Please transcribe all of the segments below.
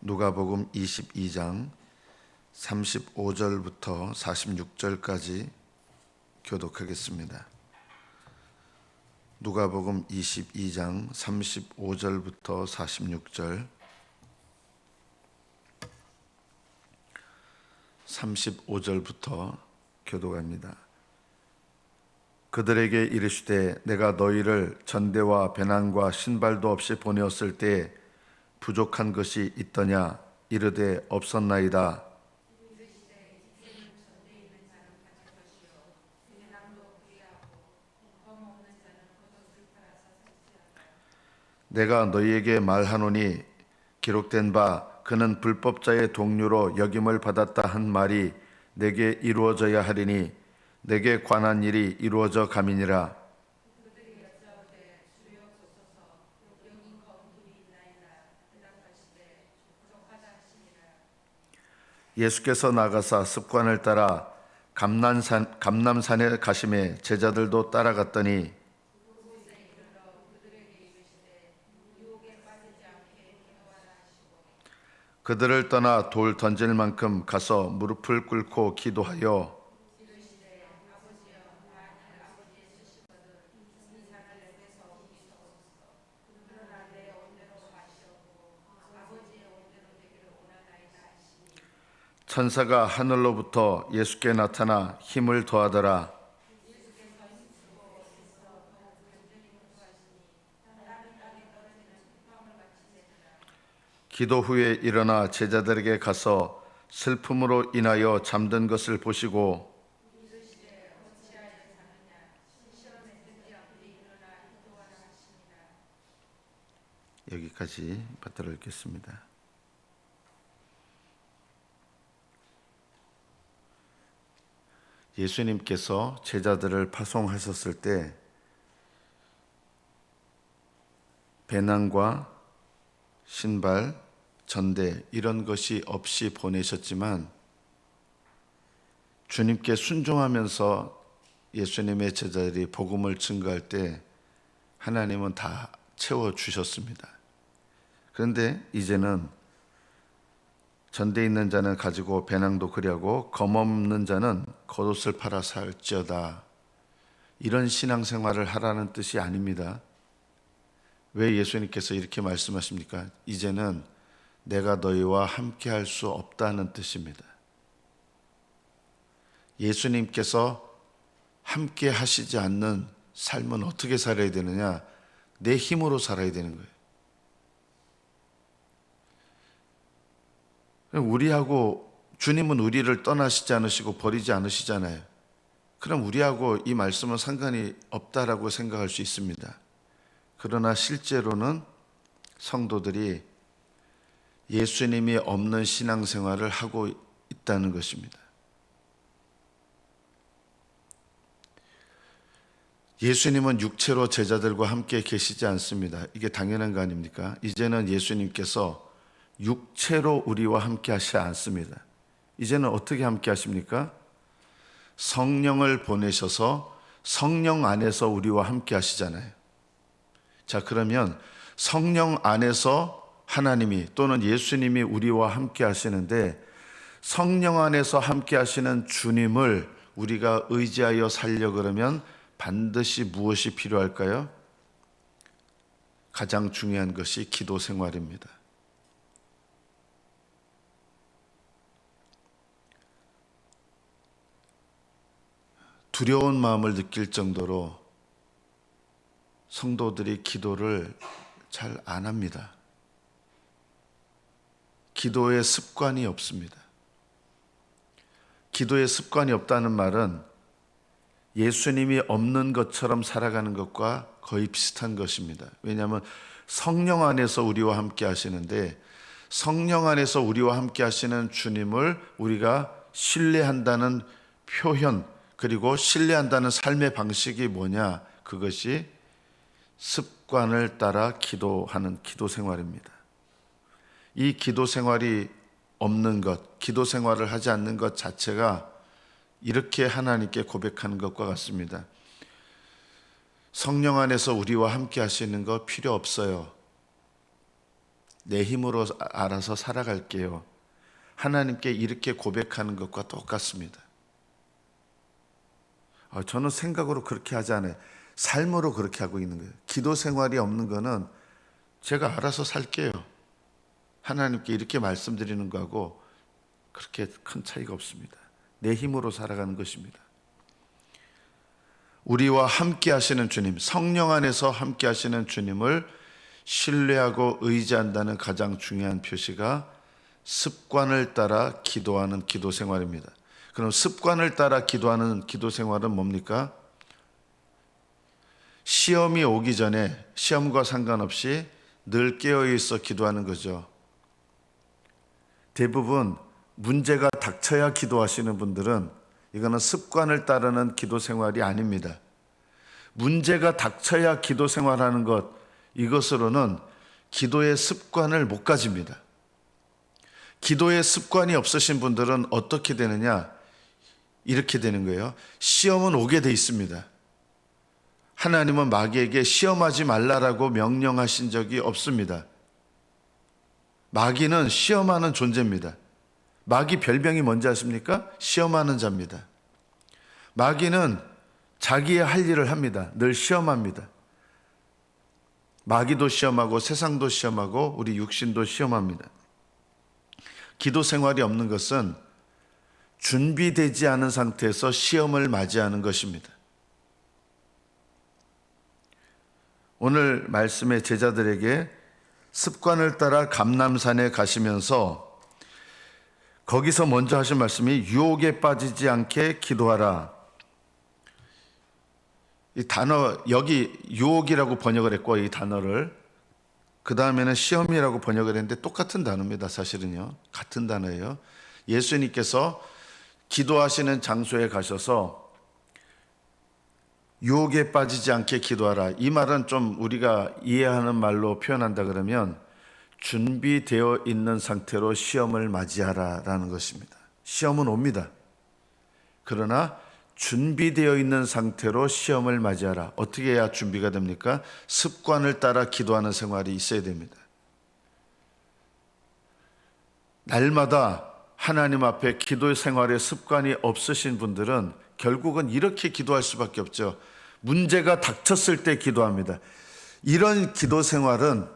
누가복음 22장 35절부터 46절까지 교독하겠습니다. 누가복음 22장 35절부터 46절 35절부터 교독합니다. 그들에게 이르시되 내가 너희를 전대와 배낭과 신발도 없이 보내었을 때 부족한 것이 있더냐? 이르되 없었나이다. 내가 너희에게 말하노니 기록된 바 그는 불법자의 동류로 역임을 받았다 한 말이 내게 이루어져야 하리니 내게 관한 일이 이루어져 감이니라. 예수께서 나가사 습관을 따라 감남산에 가심에 제자들도 따라갔더니 그들을 떠나 돌 던질 만큼 가서 무릎을 꿇고 기도하여 천사가 하늘로부터 예수께 나타나 힘을 더하더라. 기도 후에 일어나 제자들에게 가서 슬픔으로 인하여 잠든 것을 보시고 여기까지 받들어 읽겠습니다. 예수님께서 제자들을 파송하셨을 때 배낭과 신발, 전대 이런 것이 없이 보내셨지만 주님께 순종하면서 예수님의 제자들이 복음을 증거할 때 하나님은 다 채워주셨습니다. 그런데 이제는 전대 있는 자는 가지고 배낭도 그리하고 검 없는 자는 겉옷을 팔아 살지어다. 이런 신앙생활을 하라는 뜻이 아닙니다. 왜 예수님께서 이렇게 말씀하십니까? 이제는 내가 너희와 함께 할 수 없다는 뜻입니다. 예수님께서 함께 하시지 않는 삶은 어떻게 살아야 되느냐? 내 힘으로 살아야 되는 거예요. 우리하고 주님은 우리를 떠나시지 않으시고 버리지 않으시잖아요. 그럼 우리하고 이 말씀은 상관이 없다라고 생각할 수 있습니다. 그러나 실제로는 성도들이 예수님이 없는 신앙생활을 하고 있다는 것입니다. 예수님은 육체로 제자들과 함께 계시지 않습니다. 이게 당연한 거 아닙니까? 이제는 예수님께서 육체로 우리와 함께 하시지 않습니다. 이제는 어떻게 함께 하십니까? 성령을 보내셔서 성령 안에서 우리와 함께 하시잖아요. 자, 그러면 성령 안에서 하나님이 또는 예수님이 우리와 함께 하시는데 성령 안에서 함께 하시는 주님을 우리가 의지하여 살려 그러면 반드시 무엇이 필요할까요? 가장 중요한 것이 기도 생활입니다. 두려운 마음을 느낄 정도로 성도들이 기도를 잘 안 합니다. 기도의 습관이 없습니다. 기도의 습관이 없다는 말은 예수님이 없는 것처럼 살아가는 것과 거의 비슷한 것입니다. 왜냐하면 성령 안에서 우리와 함께 하시는데 성령 안에서 우리와 함께 하시는 주님을 우리가 신뢰한다는 표현 그리고 신뢰한다는 삶의 방식이 뭐냐? 그것이 습관을 따라 기도하는 기도 생활입니다. 이 기도 생활이 없는 것, 기도 생활을 하지 않는 것 자체가 이렇게 하나님께 고백하는 것과 같습니다. 성령 안에서 우리와 함께 하시는 거 필요 없어요. 내 힘으로 알아서 살아갈게요. 하나님께 이렇게 고백하는 것과 똑같습니다. 저는 생각으로 그렇게 하지 않아요. 삶으로 그렇게 하고 있는 거예요. 기도 생활이 없는 거는 제가 알아서 살게요. 하나님께 이렇게 말씀드리는 거하고 그렇게 큰 차이가 없습니다. 내 힘으로 살아가는 것입니다. 우리와 함께 하시는 주님, 성령 안에서 함께 하시는 주님을 신뢰하고 의지한다는 가장 중요한 표시가 습관을 따라 기도하는 기도 생활입니다. 그럼 습관을 따라 기도하는 기도 생활은 뭡니까? 시험이 오기 전에 시험과 상관없이 늘 깨어 있어 기도하는 거죠. 대부분 문제가 닥쳐야 기도하시는 분들은 이거는 습관을 따르는 기도 생활이 아닙니다. 문제가 닥쳐야 기도 생활하는 것, 이것으로는 기도의 습관을 못 가집니다. 기도의 습관이 없으신 분들은 어떻게 되느냐? 이렇게 되는 거예요. 시험은 오게 돼 있습니다. 하나님은 마귀에게 시험하지 말라라고 명령하신 적이 없습니다. 마귀는 시험하는 존재입니다. 마귀 별명이 뭔지 아십니까? 시험하는 자입니다. 마귀는 자기의 할 일을 합니다. 늘 시험합니다. 마귀도 시험하고 세상도 시험하고 우리 육신도 시험합니다. 기도 생활이 없는 것은 준비되지 않은 상태에서 시험을 맞이하는 것입니다. 오늘 말씀의 제자들에게 습관을 따라 감람산에 가시면서 거기서 먼저 하신 말씀이 유혹에 빠지지 않게 기도하라. 이 단어, 여기 유혹이라고 번역을 했고, 이 단어를 그 다음에는 시험이라고 번역을 했는데 똑같은 단어입니다. 사실은요, 같은 단어예요. 예수님께서 기도하시는 장소에 가셔서 유혹에 빠지지 않게 기도하라. 이 말은 좀 우리가 이해하는 말로 표현한다 그러면 준비되어 있는 상태로 시험을 맞이하라 라는 것입니다. 시험은 옵니다. 그러나 준비되어 있는 상태로 시험을 맞이하라. 어떻게 해야 준비가 됩니까? 습관을 따라 기도하는 생활이 있어야 됩니다. 날마다 하나님 앞에 기도 생활의 습관이 없으신 분들은 결국은 이렇게 기도할 수밖에 없죠. 문제가 닥쳤을 때 기도합니다. 이런 기도 생활은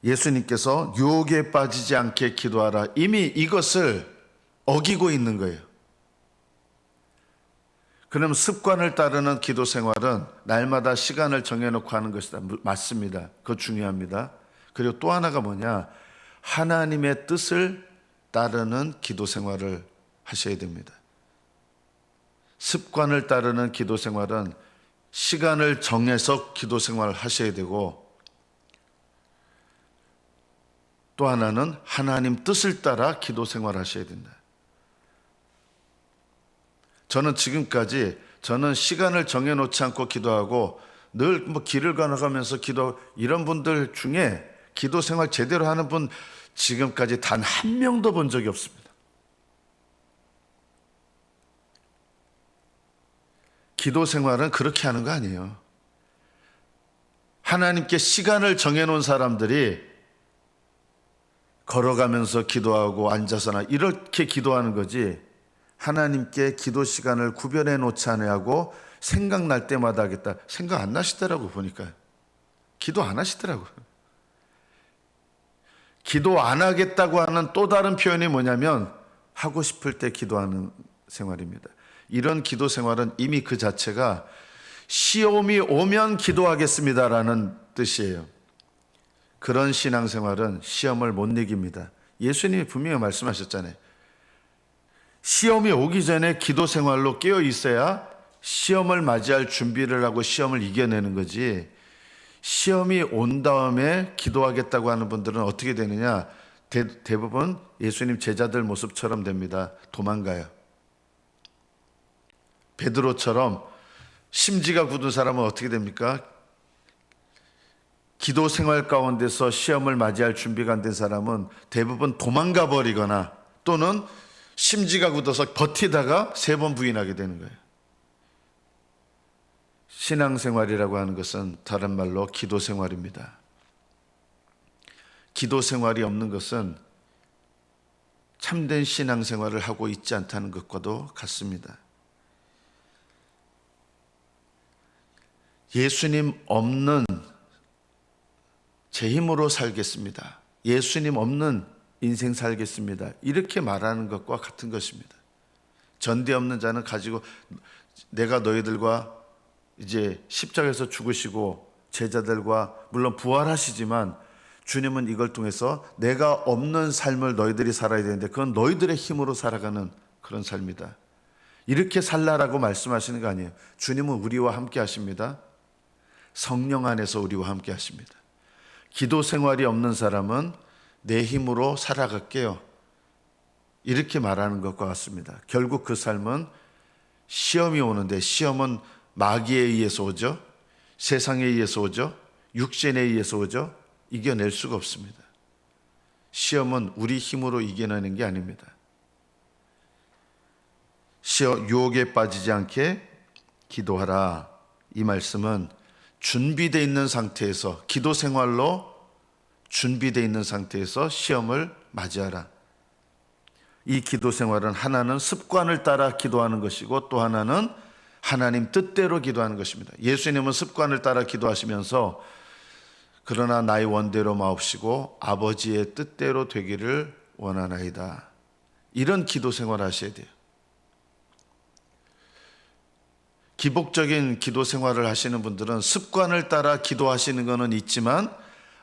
예수님께서 유혹에 빠지지 않게 기도하라. 이미 이것을 어기고 있는 거예요. 그럼 습관을 따르는 기도 생활은 날마다 시간을 정해놓고 하는 것이다. 맞습니다. 그거 중요합니다. 그리고 또 하나가 뭐냐? 하나님의 뜻을 따르는 기도 생활을 하셔야 됩니다. 습관을 따르는 기도 생활은 시간을 정해서 기도 생활을 하셔야 되고, 또 하나는 하나님 뜻을 따라 기도 생활을 하셔야 된다. 저는 지금까지 시간을 정해놓지 않고 기도하고 늘 길을 가나가면서 기도, 이런 분들 중에 기도 생활 제대로 하는 분 지금까지 단 한 명도 본 적이 없습니다. 기도 생활은 그렇게 하는 거 아니에요. 하나님께 시간을 정해놓은 사람들이 걸어가면서 기도하고 앉아서나 이렇게 기도하는 거지, 하나님께 기도 시간을 구별해 놓지 않으려고 생각날 때마다 하겠다. 생각 안 나시더라고. 보니까 기도 안 하시더라고요. 기도 안 하겠다고 하는 또 다른 표현이 뭐냐면 하고 싶을 때 기도하는 생활입니다. 이런 기도 생활은 이미 그 자체가 시험이 오면 기도하겠습니다라는 뜻이에요. 그런 신앙생활은 시험을 못 이깁니다. 예수님이 분명히 말씀하셨잖아요. 시험이 오기 전에 기도 생활로 깨어 있어야 시험을 맞이할 준비를 하고 시험을 이겨내는 거지, 시험이 온 다음에 기도하겠다고 하는 분들은 어떻게 되느냐? 대부분 예수님 제자들 모습처럼 됩니다. 도망가요. 베드로처럼 심지가 굳은 사람은 어떻게 됩니까? 기도 생활 가운데서 시험을 맞이할 준비가 안 된 사람은 대부분 도망가 버리거나 또는 심지가 굳어서 버티다가 3번 부인하게 되는 거예요. 신앙생활이라고 하는 것은 다른 말로 기도 생활입니다. 기도 생활이 없는 것은 참된 신앙생활을 하고 있지 않다는 것과도 같습니다. 예수님 없는 제 힘으로 살겠습니다. 예수님 없는 인생 살겠습니다. 이렇게 말하는 것과 같은 것입니다. 전대 없는 자는 가지고 내가 너희들과 이제 십자가에서 죽으시고 제자들과 물론 부활하시지만 주님은 이걸 통해서 내가 없는 삶을 너희들이 살아야 되는데 그건 너희들의 힘으로 살아가는 그런 삶이다. 이렇게 살라라고 말씀하시는 거 아니에요. 주님은 우리와 함께 하십니다. 성령 안에서 우리와 함께 하십니다. 기도 생활이 없는 사람은 내 힘으로 살아갈게요. 이렇게 말하는 것과 같습니다. 결국 그 삶은 시험이 오는데 시험은 마귀에 의해서 오죠. 세상에 의해서 오죠. 육신에 의해서 오죠. 이겨낼 수가 없습니다. 시험은 우리 힘으로 이겨내는 게 아닙니다. 유혹에 빠지지 않게 기도하라. 이 말씀은 준비되어 있는 상태에서 기도 생활로 준비되어 있는 상태에서 시험을 맞이하라. 이 기도 생활은 하나는 습관을 따라 기도하는 것이고 또 하나는 하나님 뜻대로 기도하는 것입니다. 예수님은 습관을 따라 기도하시면서 그러나 나의 원대로 마옵시고 아버지의 뜻대로 되기를 원하나이다. 이런 기도 생활을 하셔야 돼요. 기복적인 기도 생활을 하시는 분들은 습관을 따라 기도하시는 것은 있지만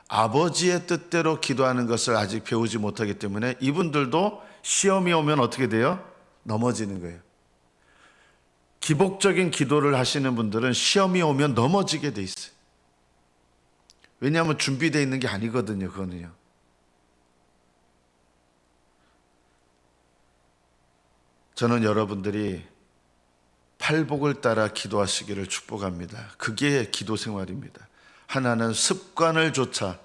아버지의 뜻대로 기도하는 것을 아직 배우지 못하기 때문에 이분들도 시험이 오면 어떻게 돼요? 넘어지는 거예요. 기복적인 기도를 하시는 분들은 시험이 오면 넘어지게 돼 있어요. 왜냐하면 준비되어 있는 게 아니거든요. 그거는요. 저는 여러분들이 팔복을 따라 기도하시기를 축복합니다. 그게 기도 생활입니다. 하나는 습관을 조차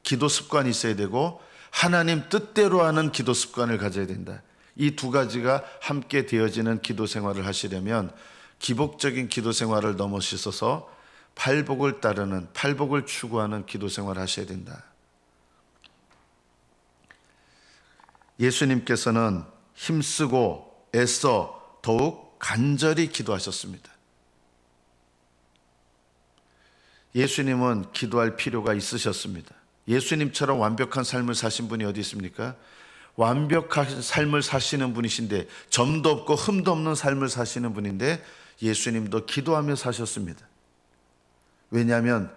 기도 습관이 있어야 되고 하나님 뜻대로 하는 기도 습관을 가져야 된다. 이 두 가지가 함께 되어지는 기도 생활을 하시려면 기복적인 기도 생활을 넘어서서 팔복을 따르는 팔복을 추구하는 기도 생활을 하셔야 된다. 예수님께서는 힘쓰고 애써 더욱 간절히 기도하셨습니다. 예수님은 기도할 필요가 있으셨습니다. 예수님처럼 완벽한 삶을 사신 분이 어디 있습니까? 완벽한 삶을 사시는 분이신데 점도 없고 흠도 없는 삶을 사시는 분인데 예수님도 기도하며 사셨습니다. 왜냐하면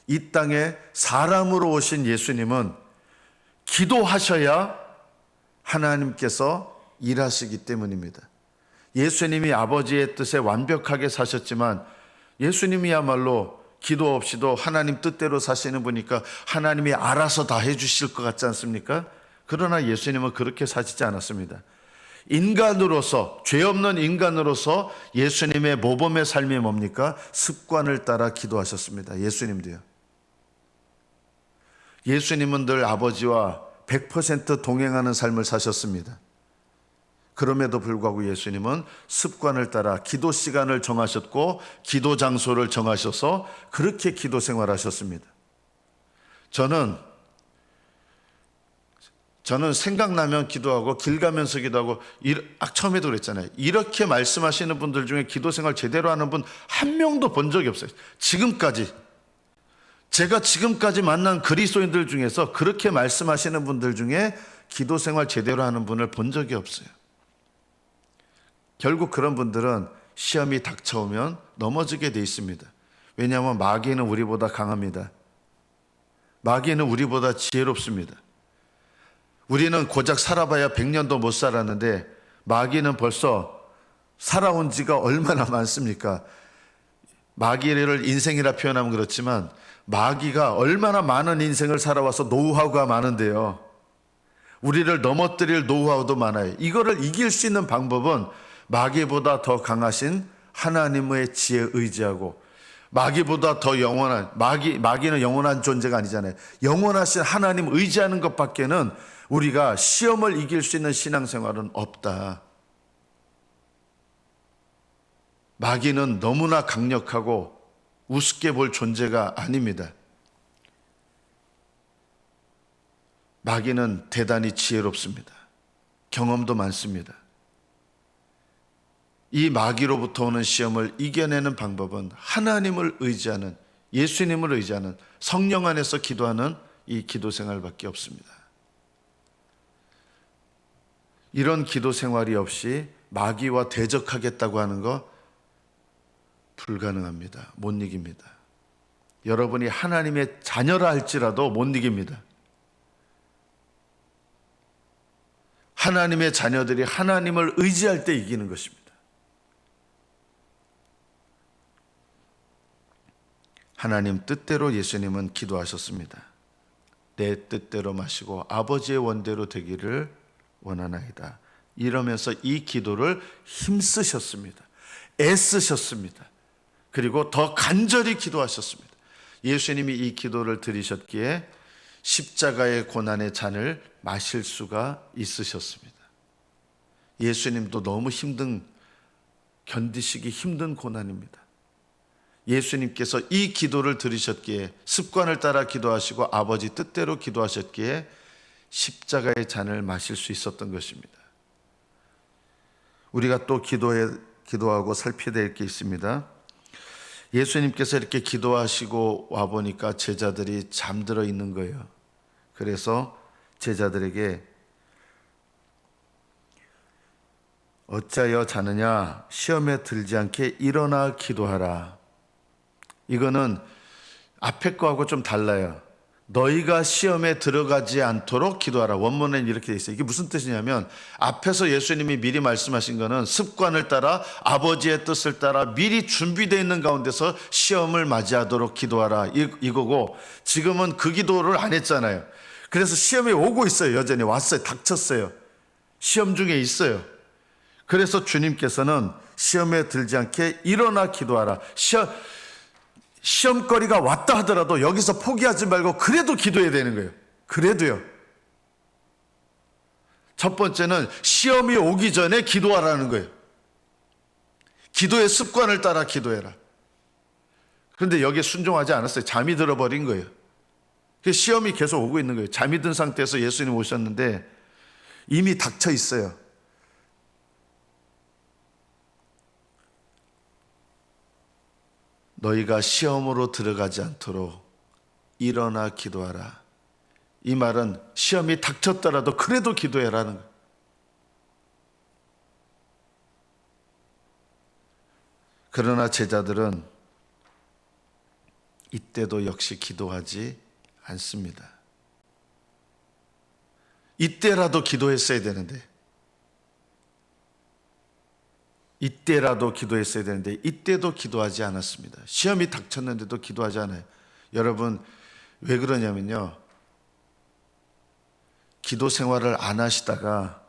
이 땅에 사람으로 오신 예수님은 기도하셔야 하나님께서 일하시기 때문입니다. 예수님이 아버지의 뜻에 완벽하게 사셨지만 예수님이야말로 기도 없이도 하나님 뜻대로 사시는 분이니까 하나님이 알아서 다 해주실 것 같지 않습니까? 그러나 예수님은 그렇게 사시지 않았습니다. 인간으로서, 죄 없는 인간으로서 예수님의 모범의 삶이 뭡니까? 습관을 따라 기도하셨습니다. 예수님도요. 예수님은 늘 아버지와 100% 동행하는 삶을 사셨습니다. 그럼에도 불구하고 예수님은 습관을 따라 기도 시간을 정하셨고 기도 장소를 정하셔서 그렇게 기도 생활하셨습니다. 저는 생각나면 기도하고 길 가면서 기도하고 처음에도 그랬잖아요. 이렇게 말씀하시는 분들 중에 기도 생활 제대로 하는 분 한 명도 본 적이 없어요. 제가 지금까지 만난 그리스도인들 중에서 그렇게 말씀하시는 분들 중에 기도 생활 제대로 하는 분을 본 적이 없어요. 결국 그런 분들은 시험이 닥쳐오면 넘어지게 돼 있습니다. 왜냐하면 마귀는 우리보다 강합니다. 마귀는 우리보다 지혜롭습니다. 우리는 고작 살아봐야 100년도 못 살았는데 마귀는 벌써 살아온 지가 얼마나 많습니까? 마귀를 인생이라 표현하면 그렇지만 마귀가 얼마나 많은 인생을 살아와서 노하우가 많은데요. 우리를 넘어뜨릴 노하우도 많아요. 이거를 이길 수 있는 방법은 마귀보다 더 강하신 하나님의 지혜에 의지하고 마귀보다 더 영원한 마귀는 영원한 존재가 아니잖아요. 영원하신 하나님 의지하는 것밖에는 우리가 시험을 이길 수 있는 신앙생활은 없다. 마귀는 너무나 강력하고 우습게 볼 존재가 아닙니다. 마귀는 대단히 지혜롭습니다. 경험도 많습니다. 이 마귀로부터 오는 시험을 이겨내는 방법은 하나님을 의지하는, 예수님을 의지하는, 성령 안에서 기도하는 이 기도 생활밖에 없습니다. 이런 기도 생활이 없이 마귀와 대적하겠다고 하는 거 불가능합니다. 못 이깁니다. 여러분이 하나님의 자녀라 할지라도 못 이깁니다. 하나님의 자녀들이 하나님을 의지할 때 이기는 것입니다. 하나님 뜻대로 예수님은 기도하셨습니다. 내 뜻대로 마시고 아버지의 원대로 되기를 원하나이다. 이러면서 이 기도를 힘쓰셨습니다. 애쓰셨습니다. 그리고 더 간절히 기도하셨습니다. 예수님이 이 기도를 드리셨기에 십자가의 고난의 잔을 마실 수가 있으셨습니다. 예수님도 너무 견디시기 힘든 고난입니다. 예수님께서 이 기도를 들으셨기에, 습관을 따라 기도하시고 아버지 뜻대로 기도하셨기에 십자가의 잔을 마실 수 있었던 것입니다. 우리가 또 기도하고 살펴야 될 게 있습니다. 예수님께서 이렇게 기도하시고 와보니까 제자들이 잠들어 있는 거예요. 그래서 제자들에게 어찌하여 자느냐, 시험에 들지 않게 일어나 기도하라. 이거는 앞에 거하고 좀 달라요. 너희가 시험에 들어가지 않도록 기도하라. 원문에는 이렇게 돼 있어요. 이게 무슨 뜻이냐면, 앞에서 예수님이 미리 말씀하신 거는 습관을 따라 아버지의 뜻을 따라 미리 준비되어 있는 가운데서 시험을 맞이하도록 기도하라 이거고, 지금은 그 기도를 안 했잖아요. 그래서 시험이 오고 있어요. 여전히 왔어요. 닥쳤어요. 시험 중에 있어요. 그래서 주님께서는 시험에 들지 않게 일어나 기도하라. 시험거리가 왔다 하더라도 여기서 포기하지 말고 그래도 기도해야 되는 거예요. 그래도요. 첫 번째는 시험이 오기 전에 기도하라는 거예요. 기도의 습관을 따라 기도해라. 그런데 여기에 순종하지 않았어요. 잠이 들어버린 거예요. 시험이 계속 오고 있는 거예요. 잠이 든 상태에서 예수님 오셨는데 이미 닥쳐 있어요. 너희가 시험으로 들어가지 않도록 일어나 기도하라. 이 말은 시험이 닥쳤더라도 그래도 기도해라는 거예요. 그러나 제자들은 이때도 역시 기도하지 않습니다. 이때라도 기도했어야 되는데, 이때도 기도하지 않았습니다. 시험이 닥쳤는데도 기도하지 않아요. 여러분, 왜 그러냐면요, 기도 생활을 안 하시다가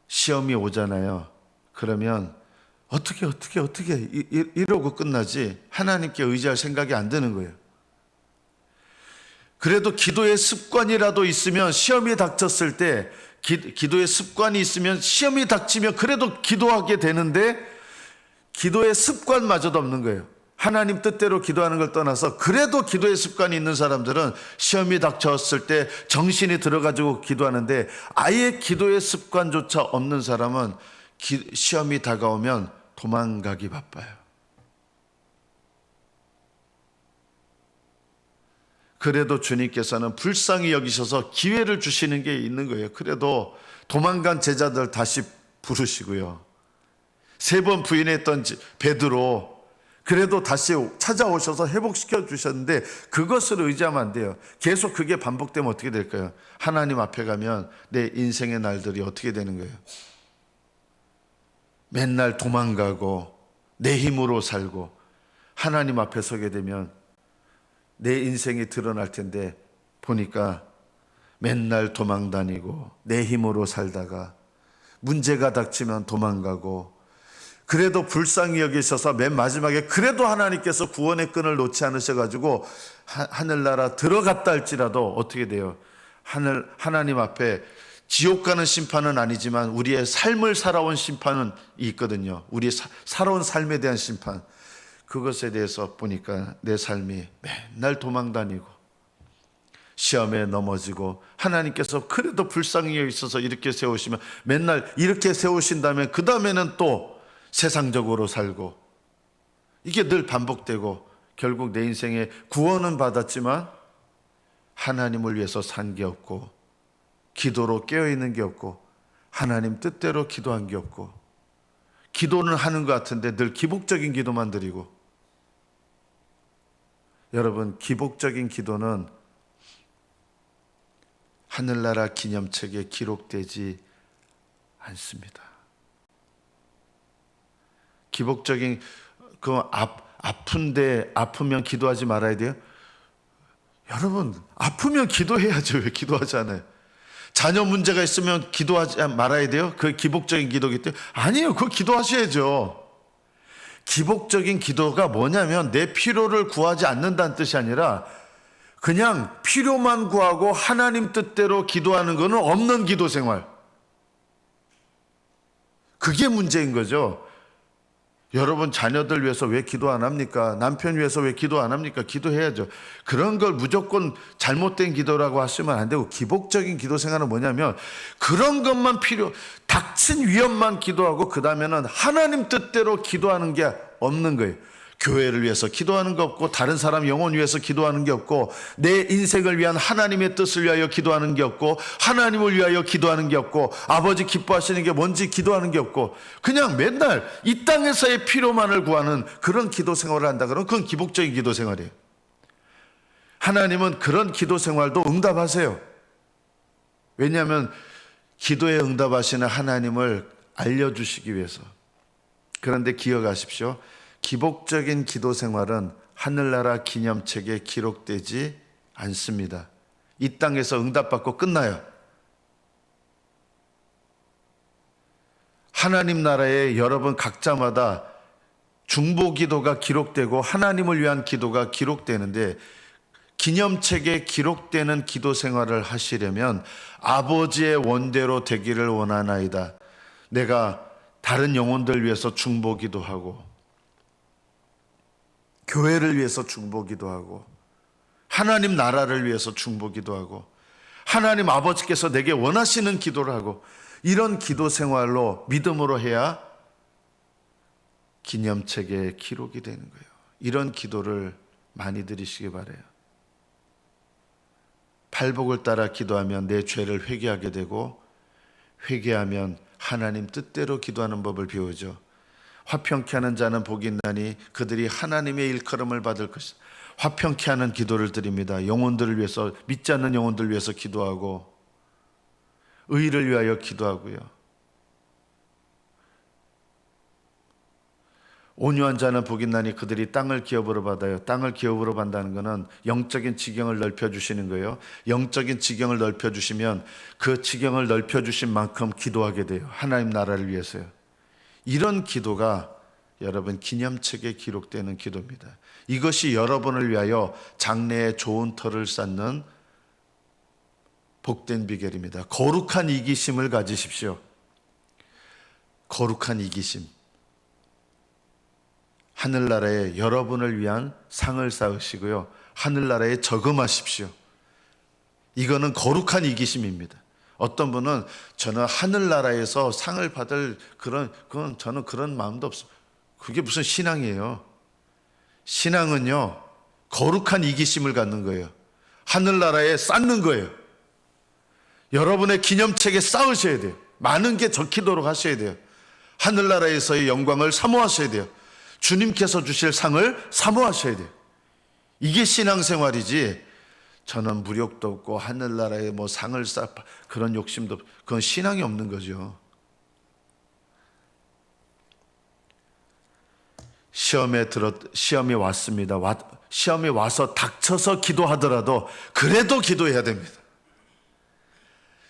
시험이 오잖아요. 그러면 어떻게 이러고 끝나지 하나님께 의지할 생각이 안 드는 거예요. 그래도 기도의 습관이라도 있으면, 시험이 닥쳤을 때 기도의 습관이 있으면, 시험이 닥치면 그래도 기도하게 되는데 기도의 습관마저도 없는 거예요. 하나님 뜻대로 기도하는 걸 떠나서 그래도 기도의 습관이 있는 사람들은 시험이 닥쳤을 때 정신이 들어가지고 기도하는데, 아예 기도의 습관조차 없는 사람은 시험이 다가오면 도망가기 바빠요. 그래도 주님께서는 불쌍히 여기셔서 기회를 주시는 게 있는 거예요. 그래도 도망간 제자들 다시 부르시고요. 3번 부인했던 베드로, 그래도 다시 찾아오셔서 회복시켜 주셨는데 그것을 의지하면 안 돼요. 계속 그게 반복되면 어떻게 될까요? 하나님 앞에 가면 내 인생의 날들이 어떻게 되는 거예요? 맨날 도망가고 내 힘으로 살고, 하나님 앞에 서게 되면 내 인생이 드러날 텐데 보니까 맨날 도망다니고 내 힘으로 살다가 문제가 닥치면 도망가고, 그래도 불쌍히 여기셔서 맨 마지막에 그래도 하나님께서 구원의 끈을 놓지 않으셔가지고 하늘나라 들어갔다 할지라도 어떻게 돼요? 하나님 앞에 지옥 가는 심판은 아니지만 우리의 삶을 살아온 심판은 있거든요. 우리의 살아온 삶에 대한 심판. 그것에 대해서 보니까 내 삶이 맨날 도망다니고 시험에 넘어지고 하나님께서 그래도 불쌍히 여기셔서 이렇게 세우시면 맨날 이렇게 세우신다면 그 다음에는 또 세상적으로 살고 이게 늘 반복되고 결국 내 인생에 구원은 받았지만 하나님을 위해서 산 게 없고 기도로 깨어있는 게 없고 하나님 뜻대로 기도한 게 없고 기도는 하는 것 같은데 늘 기복적인 기도만 드리고 여러분 기복적인 기도는 하늘나라 기념책에 기록되지 않습니다. 기복적인 아픈데 아프면 기도하지 말아야 돼요? 여러분 아프면 기도해야죠. 왜 기도하지 않아요? 자녀 문제가 있으면 기도하지 말아야 돼요? 그게 기복적인 기도기 때문에 아니에요. 그거 기도하셔야죠. 기복적인 기도가 뭐냐면 내 필요를 구하지 않는다는 뜻이 아니라 그냥 필요만 구하고 하나님 뜻대로 기도하는 것은 없는 기도 생활. 그게 문제인 거죠. 여러분 자녀들 위해서 왜 기도 안 합니까? 남편 위해서 왜 기도 안 합니까? 기도해야죠. 그런 걸 무조건 잘못된 기도라고 하시면 안 되고 기복적인 기도 생활은 뭐냐면 그런 것만 닥친 위험만 기도하고 그 다음에는 하나님 뜻대로 기도하는 게 없는 거예요. 교회를 위해서 기도하는 거 없고 다른 사람 영혼 위해서 기도하는 게 없고 내 인생을 위한 하나님의 뜻을 위하여 기도하는 게 없고 하나님을 위하여 기도하는 게 없고 아버지 기뻐하시는 게 뭔지 기도하는 게 없고 그냥 맨날 이 땅에서의 필요만을 구하는 그런 기도 생활을 한다 그러면 그건 기복적인 기도 생활이에요. 하나님은 그런 기도 생활도 응답하세요. 왜냐하면 기도에 응답하시는 하나님을 알려주시기 위해서. 그런데 기억하십시오. 기복적인 기도 생활은 하늘나라 기념책에 기록되지 않습니다. 이 땅에서 응답받고 끝나요. 하나님 나라에 여러분 각자마다 중보 기도가 기록되고 하나님을 위한 기도가 기록되는데 기념책에 기록되는 기도 생활을 하시려면 아버지의 원대로 되기를 원하나이다. 내가 다른 영혼들 위해서 중보 기도하고 교회를 위해서 중보 기도하고 하나님 나라를 위해서 중보 기도하고 하나님 아버지께서 내게 원하시는 기도를 하고 이런 기도 생활로 믿음으로 해야 기념책에 기록이 되는 거예요. 이런 기도를 많이 드리시기 바라요. 팔복을 따라 기도하면 내 죄를 회개하게 되고 회개하면 하나님 뜻대로 기도하는 법을 배우죠. 화평케 하는 자는 복이 있나니 그들이 하나님의 일컬음을 받을 것이다. 화평케 하는 기도를 드립니다. 영혼들을 위해서 믿지 않는 영혼들을 위해서 기도하고 의를 위하여 기도하고요. 온유한 자는 복이 있나니 그들이 땅을 기업으로 받아요. 땅을 기업으로 받는다는 것은 영적인 지경을 넓혀주시는 거예요. 영적인 지경을 넓혀주시면 그 지경을 넓혀주신 만큼 기도하게 돼요. 하나님 나라를 위해서요. 이런 기도가 여러분 기념책에 기록되는 기도입니다. 이것이 여러분을 위하여 장래에 좋은 터를 쌓는 복된 비결입니다. 거룩한 이기심을 가지십시오. 거룩한 이기심. 하늘나라에 여러분을 위한 상을 쌓으시고요. 하늘나라에 저금하십시오. 이거는 거룩한 이기심입니다. 어떤 분은 저는 하늘나라에서 상을 받을 저는 그런 마음도 없어요. 그게 무슨 신앙이에요? 신앙은요, 거룩한 이기심을 갖는 거예요. 하늘나라에 쌓는 거예요. 여러분의 기념책에 쌓으셔야 돼요. 많은 게 적히도록 하셔야 돼요. 하늘나라에서의 영광을 사모하셔야 돼요. 주님께서 주실 상을 사모하셔야 돼요. 이게 신앙생활이지. 저는 무력도 없고 하늘나라에 뭐 상을 그런 욕심도 없고 그건 신앙이 없는 거죠. 시험이 왔습니다. 시험이 와서 닥쳐서 기도하더라도 그래도 기도해야 됩니다.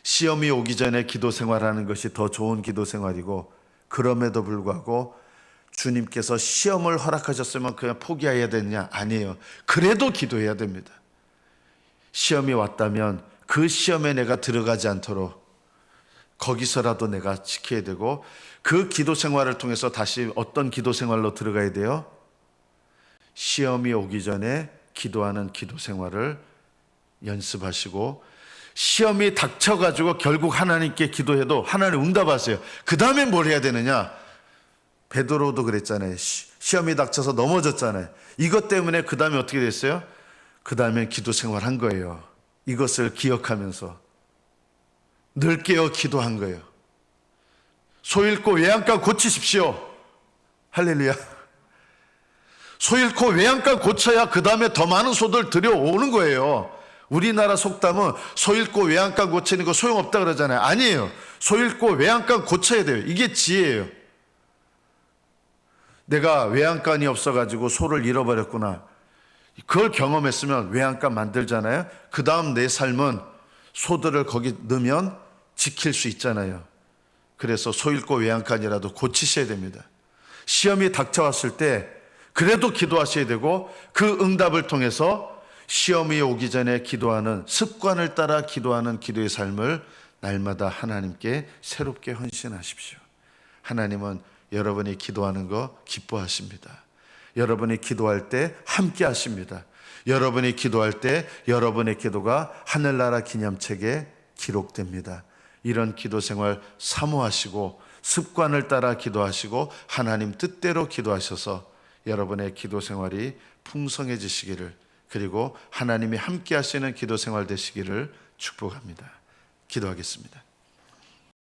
시험이 오기 전에 기도 생활하는 것이 더 좋은 기도 생활이고 그럼에도 불구하고 주님께서 시험을 허락하셨으면 그냥 포기해야 되느냐? 아니에요. 그래도 기도해야 됩니다. 시험이 왔다면 그 시험에 내가 들어가지 않도록 거기서라도 내가 지켜야 되고 그 기도 생활을 통해서 다시 어떤 기도 생활로 들어가야 돼요? 시험이 오기 전에 기도하는 기도 생활을 연습하시고 시험이 닥쳐가지고 결국 하나님께 기도해도 하나님 응답하세요. 그 다음에 뭘 해야 되느냐? 베드로도 그랬잖아요. 시험이 닥쳐서 넘어졌잖아요. 이것 때문에 그 다음에 어떻게 됐어요? 그 다음에 기도 생활한 거예요. 이것을 기억하면서 늘 깨어 기도한 거예요. 소 잃고 외양간 고치십시오. 할렐루야. 소 잃고 외양간 고쳐야 그 다음에 더 많은 소들 들여오는 거예요. 우리나라 속담은 소 잃고 외양간 고치는 거 소용없다 그러잖아요. 아니에요. 소 잃고 외양간 고쳐야 돼요. 이게 지혜예요. 내가 외양간이 없어가지고 소를 잃어버렸구나. 그걸 경험했으면 외양간 만들잖아요. 그 다음 내 삶은 소들을 거기 넣으면 지킬 수 있잖아요. 그래서 소 잃고 외양간이라도 고치셔야 됩니다. 시험이 닥쳐왔을 때 그래도 기도하셔야 되고 그 응답을 통해서 시험이 오기 전에 기도하는 습관을 따라 기도하는 기도의 삶을 날마다 하나님께 새롭게 헌신하십시오. 하나님은 여러분이 기도하는 거 기뻐하십니다. 여러분이 기도할 때 함께 하십니다. 여러분이 기도할 때 여러분의 기도가 하늘나라 기념책에 기록됩니다. 이런 기도 생활 사모하시고 습관을 따라 기도하시고 하나님 뜻대로 기도하셔서 여러분의 기도 생활이 풍성해지시기를, 그리고 하나님이 함께 하시는 기도 생활 되시기를 축복합니다. 기도하겠습니다.